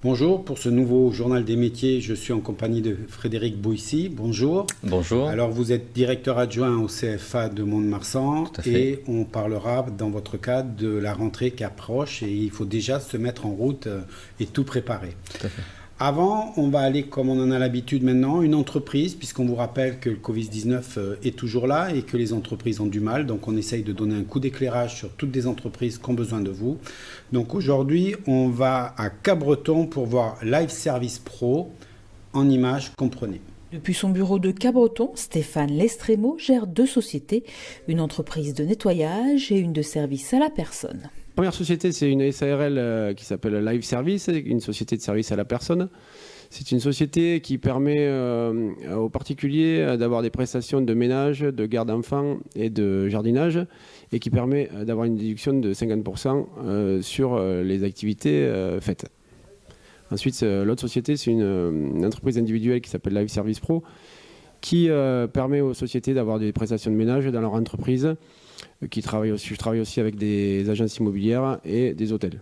Bonjour, pour ce nouveau journal des métiers, je suis en compagnie de Frédéric Bouissy. Bonjour. Bonjour. Alors vous êtes directeur adjoint au CFA de Mont-de-Marsan et on parlera dans votre cadre de la rentrée qui approche et il faut déjà se mettre en route et tout préparer. Tout à fait. Avant, on va aller comme on en a l'habitude maintenant, une entreprise, puisqu'on vous rappelle que le Covid-19 est toujours là et que les entreprises ont du mal. Donc on essaye de donner un coup d'éclairage sur toutes les entreprises qui ont besoin de vous. Donc aujourd'hui, on va à Cabreton pour voir Live Service Pro en images, comprenez. Depuis son bureau de Cabreton, Stéphane Lestremo gère 2 sociétés, une entreprise de nettoyage et une de service à la personne. La première société, c'est une SARL qui s'appelle Live Service, une société de service à la personne. C'est une société qui permet aux particuliers d'avoir des prestations de ménage, de garde d'enfants et de jardinage et qui permet d'avoir une déduction de 50% sur les activités faites. Ensuite, l'autre société, c'est une entreprise individuelle qui s'appelle Live Service Pro qui permet aux sociétés d'avoir des prestations de ménage dans leur entreprise. Je travaille aussi avec des agences immobilières et des hôtels.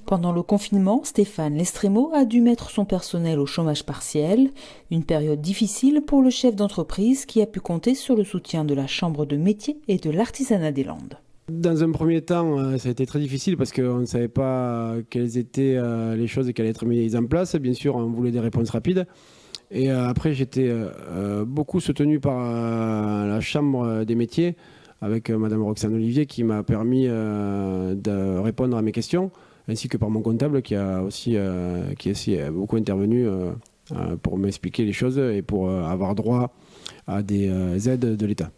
Pendant le confinement, Stéphane Lestremo a dû mettre son personnel au chômage partiel, une période difficile pour le chef d'entreprise qui a pu compter sur le soutien de la Chambre de métier et de l'artisanat des Landes. Dans un premier temps, ça a été très difficile parce qu'on ne savait pas quelles étaient les choses qui allaient être mises en place. Bien sûr, on voulait des réponses rapides. Et après, j'étais beaucoup soutenu par la Chambre des métiers avec Madame Roxane Olivier qui m'a permis de répondre à mes questions, ainsi que par mon comptable qui a aussi beaucoup intervenu pour m'expliquer les choses et pour avoir droit à des aides de l'État.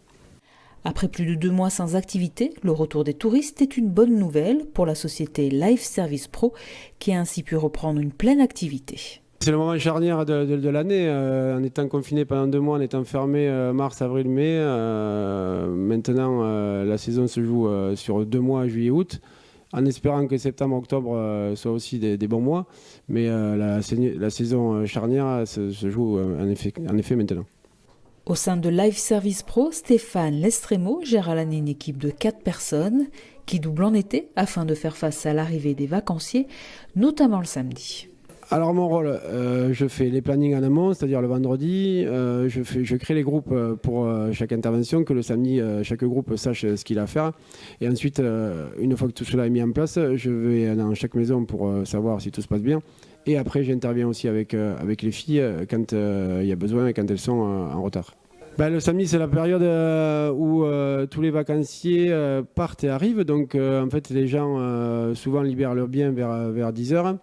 Après plus de 2 mois sans activité, le retour des touristes est une bonne nouvelle pour la société Live Service Pro qui a ainsi pu reprendre une pleine activité. C'est le moment charnière de l'année, en étant confiné pendant 2 mois, en étant fermé mars, avril, mai. Maintenant, la saison se joue sur 2 mois, juillet, août, en espérant que septembre, octobre soient aussi des bons mois. Mais la saison charnière se joue en effet maintenant. Au sein de Live Service Pro, Stéphane Lestremo gère à l'année une équipe de 4 personnes qui double en été afin de faire face à l'arrivée des vacanciers, notamment le samedi. Alors mon rôle, je fais les plannings en amont, c'est-à-dire le vendredi, je crée les groupes pour chaque intervention, que le samedi, chaque groupe sache ce qu'il a à faire. Et ensuite, une fois que tout cela est mis en place, je vais dans chaque maison pour savoir si tout se passe bien. Et après, j'interviens aussi avec les filles quand il y a besoin et quand elles sont en retard. Le samedi, c'est la période où tous les vacanciers partent et arrivent. Donc, en fait, les gens souvent libèrent leurs biens vers 10h.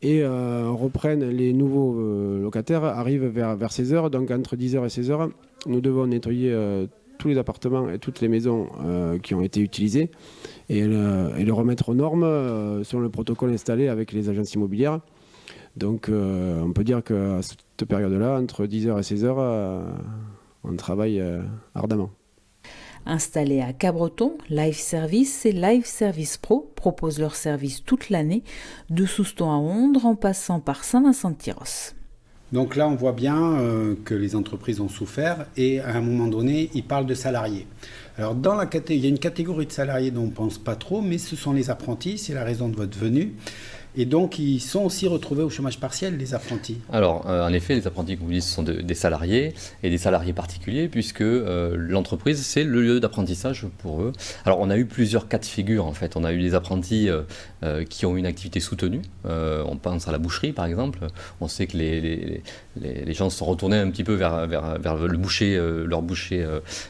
Et reprennent les nouveaux locataires, arrivent vers 16h. Donc entre 10h et 16h, nous devons nettoyer tous les appartements et toutes les maisons qui ont été utilisées et le remettre aux normes selon le protocole installé avec les agences immobilières. Donc on peut dire qu'à cette période-là, entre 10h et 16h, on travaille ardemment. Installés à Cabreton, Live Service et Live Service Pro proposent leurs services toute l'année, de Souston à Ondres en passant par Saint-Vincent-de-Tyrosse. Donc là, on voit bien que les entreprises ont souffert et à un moment donné, ils parlent de salariés. Alors il y a une catégorie de salariés dont on ne pense pas trop, mais ce sont les apprentis, c'est la raison de votre venue. Et donc, ils sont aussi retrouvés au chômage partiel, les apprentis. Alors, en effet, les apprentis, comme vous dites, ce sont des salariés et des salariés particuliers puisque l'entreprise, c'est le lieu d'apprentissage pour eux. Alors, on a eu plusieurs cas de figure, en fait. On a eu des apprentis qui ont une activité soutenue. On pense à la boucherie, par exemple. On sait que les gens se sont retournés un petit peu vers le boucher, leur boucher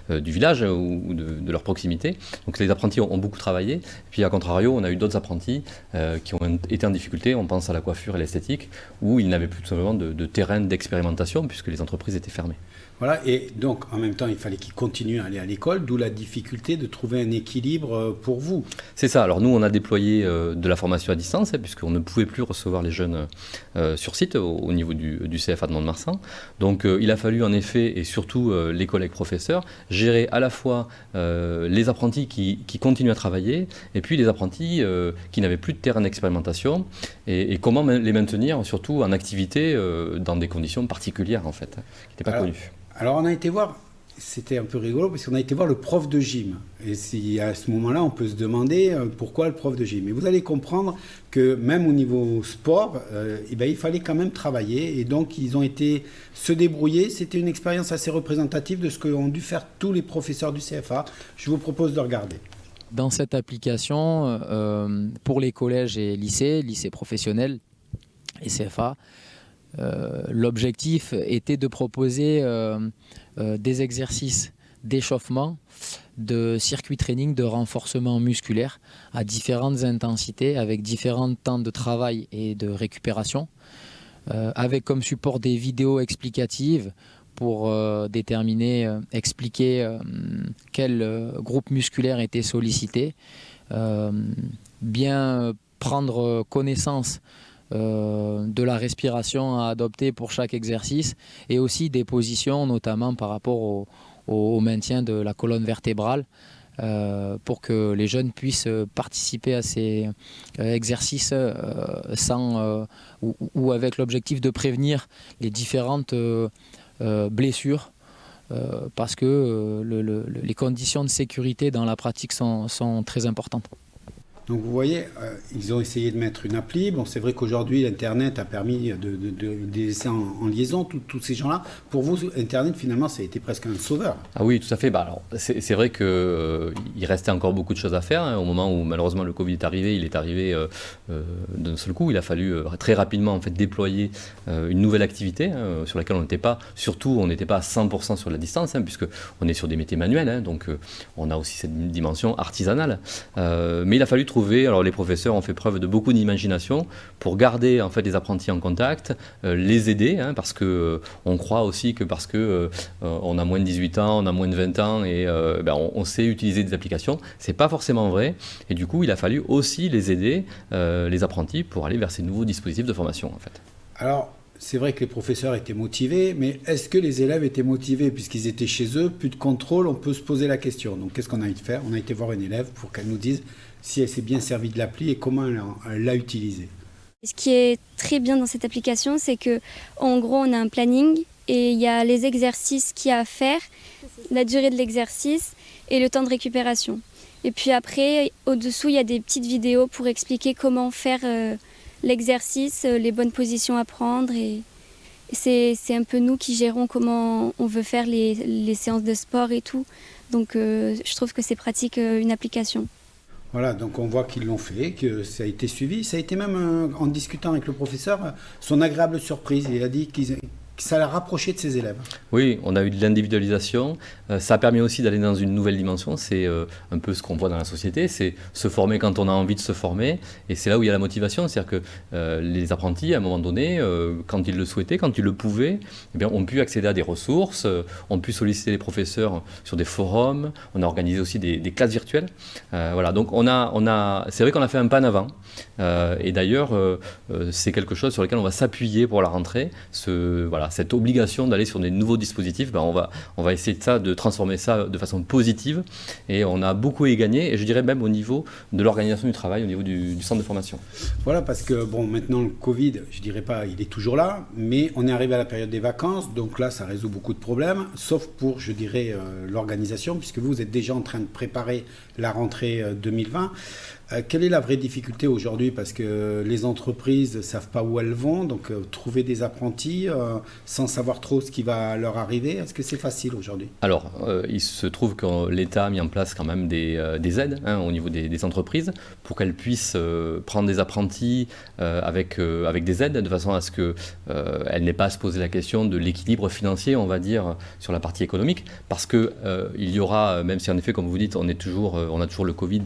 du village ou de leur proximité. Donc, les apprentis ont beaucoup travaillé. Et puis, à contrario, on a eu d'autres apprentis qui ont été en difficulté, on pense à la coiffure et l'esthétique, où ils n'avaient plus tout simplement de terrain d'expérimentation puisque les entreprises étaient fermées. Voilà, et donc en même temps, il fallait qu'ils continuent à aller à l'école, d'où la difficulté de trouver un équilibre pour vous. C'est ça, alors nous on a déployé de la formation à distance, puisqu'on ne pouvait plus recevoir les jeunes sur site au niveau du CFA de Mont-de-Marsan. Donc il a fallu en effet, et surtout les collègues professeurs, gérer à la fois les apprentis qui continuent à travailler, et puis les apprentis qui n'avaient plus de terrain d'expérimentation, et comment les maintenir surtout en activité dans des conditions particulières en fait, qui n'étaient pas connues. Alors on a été voir c'était un peu rigolo parce qu'on a été voir le prof de gym. Et à ce moment-là, on peut se demander pourquoi le prof de gym. Et vous allez comprendre que même au niveau sport, il fallait quand même travailler. Et donc, ils ont été se débrouiller. C'était une expérience assez représentative de ce qu'ont dû faire tous les professeurs du CFA. Je vous propose de regarder. Dans cette application, pour les collèges et lycées professionnels et CFA, l'objectif était de proposer des exercices d'échauffement, de circuit training, de renforcement musculaire à différentes intensités, avec différents temps de travail et de récupération, avec comme support des vidéos explicatives pour expliquer quel groupe musculaire était sollicité, bien prendre connaissance de la respiration à adopter pour chaque exercice et aussi des positions, notamment par rapport au maintien de la colonne vertébrale, pour que les jeunes puissent participer à ces exercices ou avec l'objectif de prévenir les différentes blessures, parce que les conditions de sécurité dans la pratique sont très importantes. Donc vous voyez, ils ont essayé de mettre une appli. Bon, c'est vrai qu'aujourd'hui, l'Internet a permis de laisser en liaison tous ces gens-là. Pour vous, Internet, finalement, ça a été presque un sauveur. Ah oui, tout à fait. Alors, c'est vrai qu'il restait encore beaucoup de choses à faire. Au moment où, malheureusement, le Covid est arrivé, il est arrivé d'un seul coup. Il a fallu très rapidement en fait, déployer une nouvelle activité sur laquelle on n'était pas, surtout, on n'était pas à 100% sur la distance, puisqu'on est sur des métiers manuels. Donc, on a aussi cette dimension artisanale. Mais il a fallu trouver. Alors les professeurs ont fait preuve de beaucoup d'imagination pour garder en fait les apprentis en contact, les aider, parce que on croit aussi que parce que on a moins de 18 ans, on a moins de 20 ans et on sait utiliser des applications, c'est pas forcément vrai. Et du coup, il a fallu aussi les aider, les apprentis, pour aller vers ces nouveaux dispositifs de formation en fait. Alors, c'est vrai que les professeurs étaient motivés, mais est-ce que les élèves étaient motivés puisqu'ils étaient chez eux, plus de contrôle, on peut se poser la question. Donc qu'est-ce qu'on a eu de faire? On a été voir une élève pour qu'elle nous dise si elle s'est bien servie de l'appli et comment elle l'a utilisée. Ce qui est très bien dans cette application, c'est que en gros, on a un planning et il y a les exercices qu'il y a à faire, la durée de l'exercice et le temps de récupération. Et puis après, au-dessous, il y a des petites vidéos pour expliquer comment faire l'exercice, les bonnes positions à prendre. Et c'est un peu nous qui gérons comment on veut faire les séances de sport et tout. Donc je trouve que c'est pratique une application. Voilà, donc on voit qu'ils l'ont fait, que ça a été suivi. Ça a été même, en discutant avec le professeur, son agréable surprise. Il a dit que ça l'a rapproché de ses élèves. Oui, on a eu de l'individualisation. Ça a permis aussi d'aller dans une nouvelle dimension. C'est un peu ce qu'on voit dans la société. C'est se former quand on a envie de se former. Et c'est là où il y a la motivation. C'est-à-dire que les apprentis, à un moment donné, quand ils le souhaitaient, quand ils le pouvaient, ont pu accéder à des ressources, ont pu solliciter les professeurs sur des forums. On a organisé aussi des classes virtuelles. Voilà, donc c'est vrai qu'on a fait un pas en avant. Et d'ailleurs, c'est quelque chose sur lequel on va s'appuyer pour la rentrée. Cette obligation d'aller sur des nouveaux dispositifs, on va essayer de transformer ça de façon positive et on a beaucoup à y gagner et je dirais même au niveau de l'organisation du travail, au niveau du centre de formation. Voilà, parce que maintenant le Covid, je dirais pas, il est toujours là, mais on est arrivé à la période des vacances, donc là ça résout beaucoup de problèmes, sauf pour, je dirais, l'organisation, puisque vous êtes déjà en train de préparer la rentrée 2020. Quelle est la vraie difficulté aujourd'hui? Parce que les entreprises ne savent pas où elles vont, donc trouver des apprentis sans savoir trop ce qui va leur arriver, est-ce que c'est facile aujourd'hui? Alors, il se trouve que l'État a mis en place quand même des aides au niveau des entreprises pour qu'elles puissent prendre des apprentis avec des aides, de façon à ce qu'elles n'aient pas à se poser la question de l'équilibre financier, on va dire, sur la partie économique, parce qu'il y aura, même si en effet, comme vous dites, on a toujours le Covid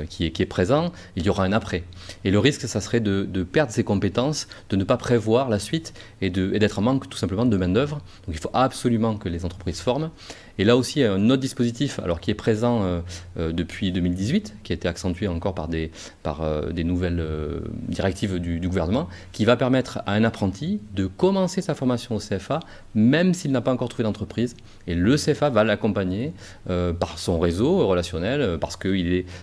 qui est présent, il y aura un après. Et le risque, ça serait de perdre ses compétences, de ne pas prévoir la suite et d'être en manque tout simplement de main-d'œuvre. Donc il faut absolument que les entreprises forment. Et là aussi, il y a un autre dispositif qui est présent depuis 2018, qui a été accentué encore par des nouvelles directives du gouvernement, qui va permettre à un apprenti de commencer sa formation au CFA, même s'il n'a pas encore trouvé d'entreprise. Et le CFA va l'accompagner par son réseau relationnel, parce que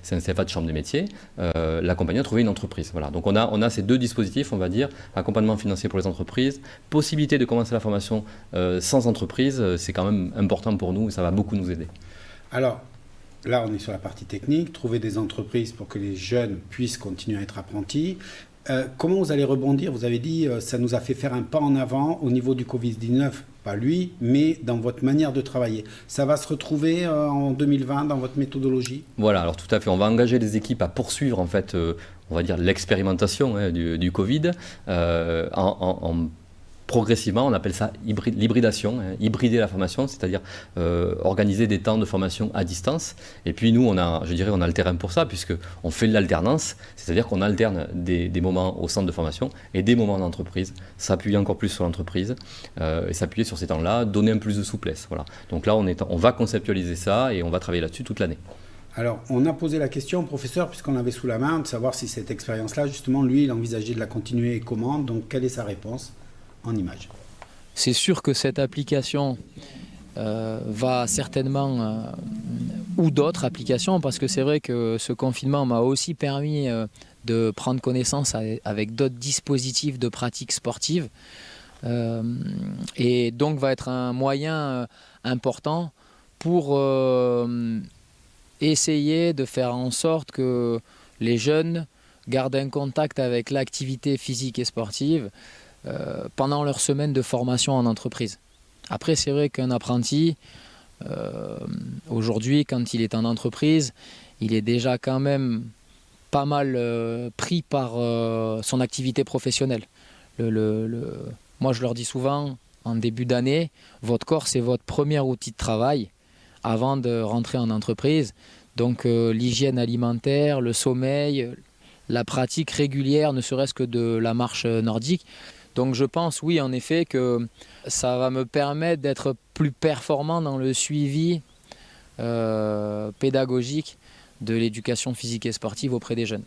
c'est un CFA de chambre des métiers, l'accompagner à trouver une entreprise. Voilà. Donc on a ces deux dispositifs, on va dire, accompagnement financier pour les entreprises, possibilité de commencer la formation sans entreprise, c'est quand même important pour nous nous, ça va beaucoup nous aider. Alors, là, on est sur la partie technique, trouver des entreprises pour que les jeunes puissent continuer à être apprentis. Comment vous allez rebondir? Vous avez dit ça nous a fait faire un pas en avant au niveau du Covid-19, pas lui, mais dans votre manière de travailler. Ça va se retrouver en 2020 dans votre méthodologie? Voilà, alors tout à fait. On va engager les équipes à poursuivre en fait, on va dire l'expérimentation du Covid en progressivement, on appelle ça l'hybridation, hybrider la formation, c'est-à-dire organiser des temps de formation à distance. Et puis nous, on a le terrain pour ça, puisqu'on fait de l'alternance, c'est-à-dire qu'on alterne des moments au centre de formation et des moments en entreprise, s'appuyer encore plus sur l'entreprise et s'appuyer sur ces temps-là, donner un plus de souplesse. Voilà. Donc là, on va conceptualiser ça et on va travailler là-dessus toute l'année. Alors, on a posé la question au professeur, puisqu'on l'avait sous la main, de savoir si cette expérience-là, justement, lui, il envisageait de la continuer et comment. Donc, quelle est sa réponse en images? C'est sûr que cette application va certainement, ou d'autres applications, parce que c'est vrai que ce confinement m'a aussi permis de prendre connaissance avec d'autres dispositifs de pratique sportive, et donc va être un moyen important pour essayer de faire en sorte que les jeunes gardent un contact avec l'activité physique et sportive pendant leur semaine de formation en entreprise. Après, c'est vrai qu'un apprenti, aujourd'hui, quand il est en entreprise, il est déjà quand même pas mal pris par son activité professionnelle. Moi, je leur dis souvent, en début d'année, votre corps, c'est votre premier outil de travail avant de rentrer en entreprise. Donc, l'hygiène alimentaire, le sommeil, la pratique régulière, ne serait-ce que de la marche nordique. Donc je pense, oui, en effet, que ça va me permettre d'être plus performant dans le suivi pédagogique de l'éducation physique et sportive auprès des jeunes.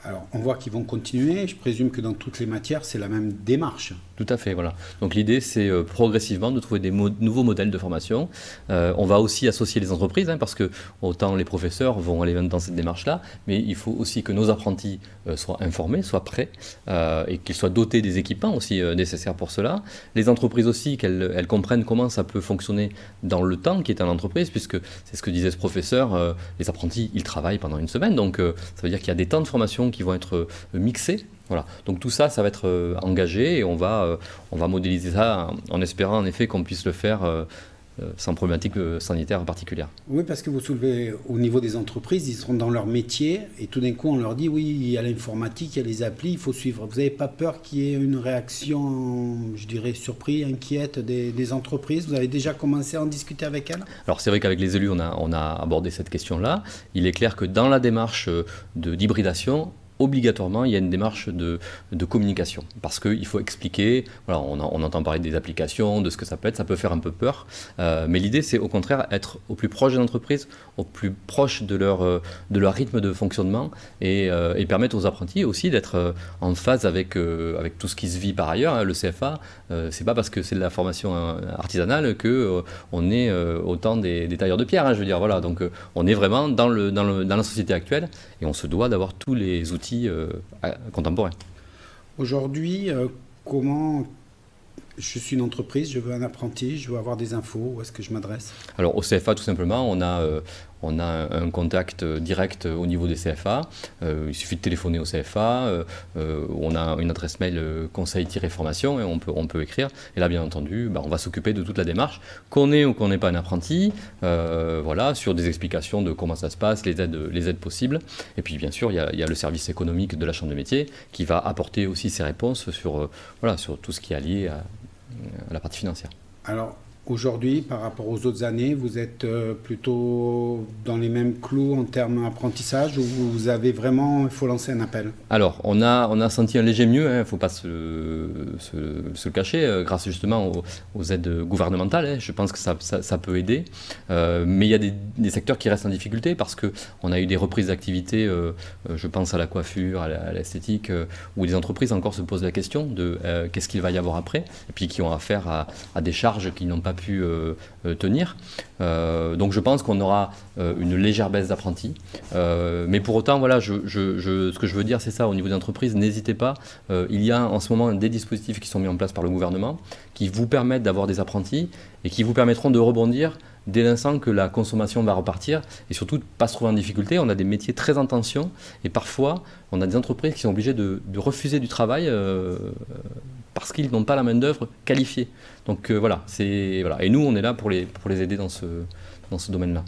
Alors, on voit qu'ils vont continuer. Je présume que dans toutes les matières, c'est la même démarche. Tout à fait, voilà. Donc l'idée, c'est progressivement de trouver des nouveaux modèles de formation. On va aussi associer les entreprises, parce que autant les professeurs vont aller dans cette démarche-là, mais il faut aussi que nos apprentis soient informés, soient prêts, et qu'ils soient dotés des équipements aussi nécessaires pour cela. Les entreprises aussi, qu'elles comprennent comment ça peut fonctionner dans le temps qui est en entreprise, puisque c'est ce que disait ce professeur, les apprentis, ils travaillent pendant une semaine, donc ça veut dire qu'il y a des temps de formation qui vont être mixés. Voilà. Donc tout ça, ça va être engagé et on va modéliser ça en espérant en effet qu'on puisse le faire sans problématique sanitaire particulière. Oui, parce que vous soulevez au niveau des entreprises, ils seront dans leur métier et tout d'un coup on leur dit oui, il y a l'informatique, il y a les applis, il faut suivre. Vous n'avez pas peur qu'il y ait une réaction, je dirais, surprise, inquiète des entreprises? Vous avez déjà commencé à en discuter avec elles? Alors c'est vrai qu'avec les élus, on a abordé cette question-là. Il est clair que dans la démarche d'hybridation, obligatoirement, il y a une démarche de communication. Parce qu'il faut expliquer, voilà, on entend parler des applications, de ce que ça peut faire un peu peur. Mais l'idée, c'est au contraire être au plus proche de l'entreprise, au plus proche de leur rythme de fonctionnement et permettre aux apprentis aussi d'être en phase avec tout ce qui se vit par ailleurs. Le CFA, c'est pas parce que c'est de la formation artisanale qu'on est autant des tailleurs de pierre. Je veux dire, voilà. Donc on est vraiment dans la société actuelle et on se doit d'avoir tous les outils contemporains. Aujourd'hui, comment je suis une entreprise, je veux un apprenti, je veux avoir des infos, où est-ce que je m'adresse? Alors au CFA tout simplement, on a un contact direct au niveau des CFA, il suffit de téléphoner au CFA, on a une adresse mail conseil-formation et on peut écrire. Et là bien entendu, on va s'occuper de toute la démarche, qu'on ait ou qu'on n'ait pas un apprenti, voilà, sur des explications de comment ça se passe, les aides possibles. Et puis bien sûr, il y a le service économique de la Chambre de métiers qui va apporter aussi ses réponses sur tout ce qui est lié à la partie financière. Alors, aujourd'hui, par rapport aux autres années, vous êtes plutôt dans les mêmes clous en termes d'apprentissage ou il faut lancer un appel? Alors, on a senti un léger mieux, il ne faut pas se le cacher, grâce justement aux aides gouvernementales. Je pense que ça peut aider. Mais il y a des secteurs qui restent en difficulté parce qu'on a eu des reprises d'activité, je pense à la coiffure, à l'esthétique, où les entreprises encore se posent la question de qu'est-ce qu'il va y avoir après, et puis qui ont affaire à des charges qu'ils n'ont pas pu tenir. Donc je pense qu'on aura une légère baisse d'apprentis. Mais pour autant, voilà, ce que je veux dire, c'est ça, au niveau des entreprises, n'hésitez pas. Il y a en ce moment des dispositifs qui sont mis en place par le gouvernement qui vous permettent d'avoir des apprentis et qui vous permettront de rebondir dès l'instant que la consommation va repartir et surtout de ne pas se trouver en difficulté. On a des métiers très en tension et parfois on a des entreprises qui sont obligées de refuser du travail parce qu'ils n'ont pas la main-d'œuvre qualifiée. Donc voilà. Et nous on est là pour les aider dans ce domaine-là.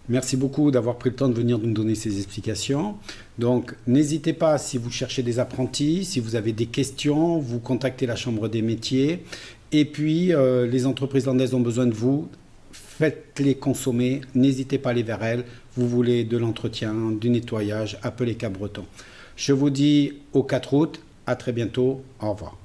Merci beaucoup d'avoir pris le temps de venir nous donner ces explications. Donc, n'hésitez pas, si vous cherchez des apprentis, si vous avez des questions, vous contactez la Chambre des métiers. Et puis, les entreprises landaises ont besoin de vous. Faites-les consommer, n'hésitez pas à aller vers elles. Vous voulez de l'entretien, du nettoyage, appelez Cap-Breton. Je vous dis au 4 août, à très bientôt, au revoir.